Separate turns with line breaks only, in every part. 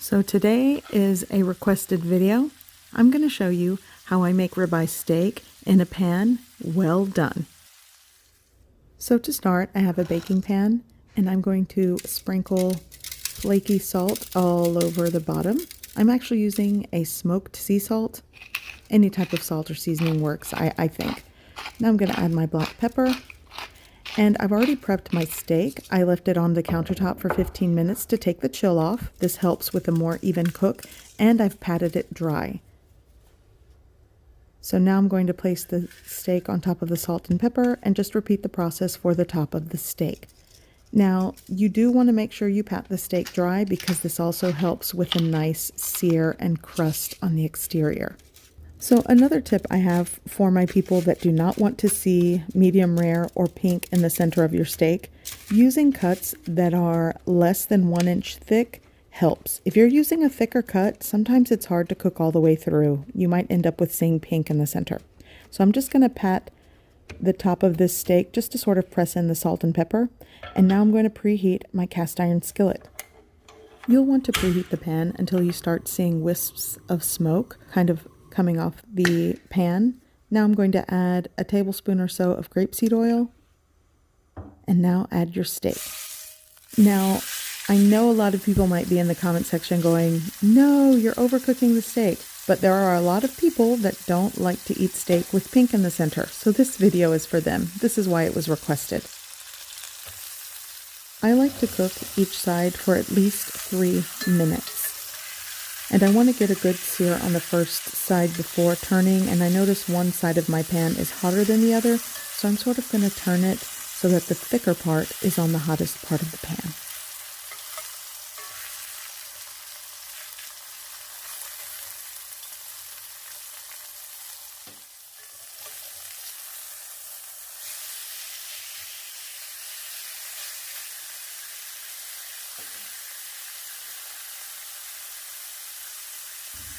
So today is a requested video. I'm going to show you how I make ribeye steak in a pan well done. So to start, I have a baking pan and I'm going to sprinkle flaky salt all over the bottom. I'm actually using a smoked sea salt. Any type of salt or seasoning works, I think. Now I'm going to add my black pepper. And I've already prepped my steak. I left it on the countertop for 15 minutes to take the chill off. This helps with a more even cook, and I've patted it dry. So now I'm going to place the steak on top of the salt and pepper and just repeat the process for the top of the steak. Now, you do want to make sure you pat the steak dry because this also helps with a nice sear and crust on the exterior. So another tip I have for my people that do not want to see medium rare or pink in the center of your steak, using cuts that are less than 1 inch thick helps. If you're using a thicker cut, sometimes it's hard to cook all the way through. You might end up with seeing pink in the center. So I'm just going to pat the top of this steak just to sort of press in the salt and pepper. And now I'm going to preheat my cast iron skillet. You'll want to preheat the pan until you start seeing wisps of smoke kind of coming off the pan. Now I'm going to add a tablespoon or so of grapeseed oil. And now add your steak. Now, I know a lot of people might be in the comment section going, no, you're overcooking the steak. But there are a lot of people that don't like to eat steak with pink in the center. So this video is for them. This is why it was requested. I like to cook each side for at least 3 minutes. And I want to get a good sear on the first side before turning, and I notice one side of my pan is hotter than the other, so I'm sort of going to turn it so that the thicker part is on the hottest part of the pan.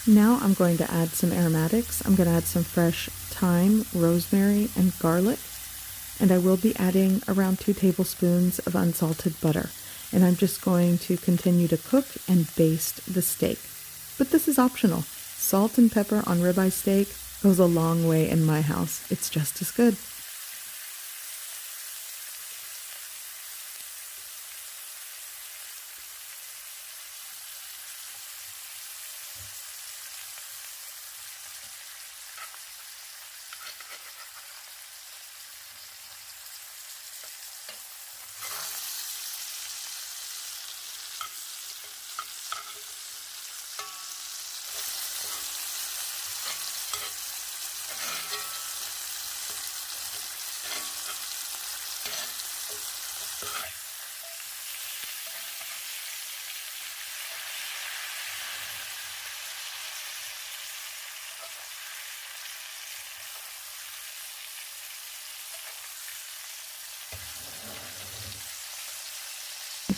Now I'm going to add some aromatics. I'm going to add some fresh thyme, rosemary, and garlic. And I will be adding around 2 tablespoons of unsalted butter. And I'm just going to continue to cook and baste the steak. But this is optional. Salt and pepper on ribeye steak goes a long way in my house. It's just as good.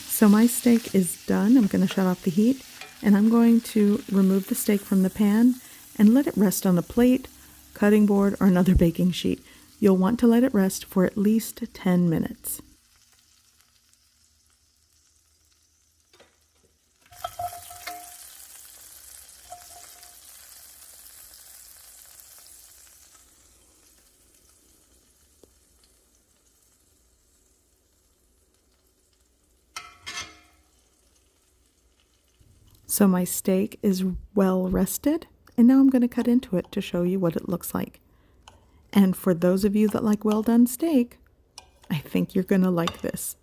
So my steak is done. I'm going to shut off the heat and I'm going to remove the steak from the pan and let it rest on a plate, cutting board, or another baking sheet. You'll want to let it rest for at least 10 minutes. So my steak is well rested, and now I'm going to cut into it to show you what it looks like. And for those of you that like well done steak, I think you're going to like this.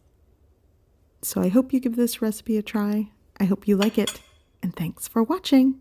So I hope you give this recipe a try. I hope you like it, and thanks for watching.